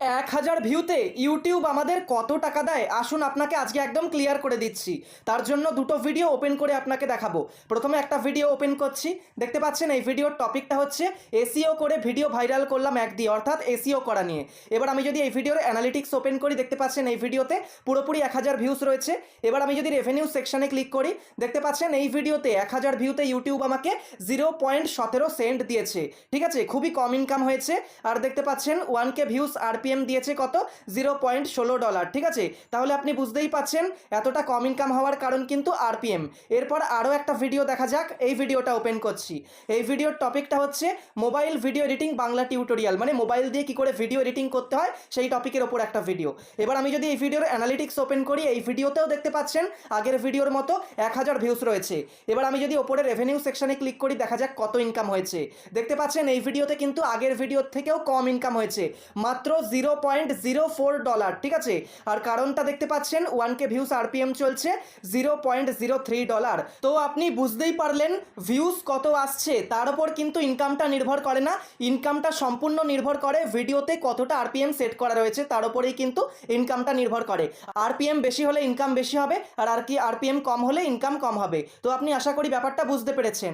1000 ভিউতে ইউটিউব আমাদের কত টাকা দেয় আসুন আপনাকে আজকে একদম ক্লিয়ার করে দিচ্ছি। তার জন্য দুটো ভিডিও ওপেন করে আপনাকে দেখাবো। প্রথমে একটা ভিডিও ওপেন করছি, দেখতে পাচ্ছেন এই ভিডিওর টপিকটা হচ্ছে এসইও করে ভিডিও ভাইরাল করলাম এক দিয়ে, অর্থাৎ এসইও করা নিয়ে। এবার আমি যদি এই ভিডিওর অ্যানালিটিক্স ওপেন করি, দেখতে পাচ্ছেন এই ভিডিওতে পুরোপুরি 1000 ভিউস রয়েছে। এবার আমি যদি রেভিনিউ সেকশনে ক্লিক করি, দেখতে পাচ্ছেন এই ভিডিওতে 1000 ভিউতে ইউটিউব আমাকে 0.17 সেন্ট দিয়েছে। ঠিক আছে, খুবই কম ইনকাম হয়েছে। আর দেখতে পাচ্ছেন 1K ভিউস আরপিএম দিয়েছে কত, $0.16। ঠিক আছে, তাহলে আপনি বুঝতেই পাচ্ছেন এতটা কম ইনকাম হওয়ার কারণ কিন্তু আরপিএম। এরপর আরও একটা ভিডিও দেখা যাক, এই ভিডিওটা ওপেন করছি। এই ভিডিওর টপিকটা হচ্ছে mobile video editing Bangla tutorial, মানে মোবাইল দিয়ে কি করে ভিডিও এডিটিং করতে হয় সেই টপিকের ওপর একটা ভিডিও। এবার আমি যদি এই ভিডিওর অ্যানালিটিক্স ওপেন করি, এই ভিডিওতেও দেখতে পাচ্ছেন আগের ভিডিওর মতো 1000 ভিউস রয়েছে। এবার আমি যদি ওপরে রেভিনিউ সেকশনে ক্লিক করি, দেখা যাক কত ইনকাম হয়েছে। দেখতে পাচ্ছেন এই ভিডিওতে কিন্তু আগের ভিডিওর থেকেও কম ইনকাম হয়েছে, মাত্র $0.04। ঠিক আছে, আর কারণটা দেখতে পাচ্ছেন 1K ভিউস আরপিএম চলছে $0.03। তো আপনি বুঝতেই পারলেন ভিউস কত আসছে তার উপর কিন্তু ইনকামটা নির্ভর করে না। ইনকামটা সম্পূর্ণ নির্ভর করে ভিডিওতে কতটা আরপিএম সেট করা রয়েছে, তার উপরেই কিন্তু ইনকামটা নির্ভর করে। আরপিএম বেশি হলে ইনকাম বেশি হবে, আর আরপিএম কম হলে ইনকাম কম হবে। তো আপনি আশা করি ব্যাপারটা বুঝতে পেরেছেন।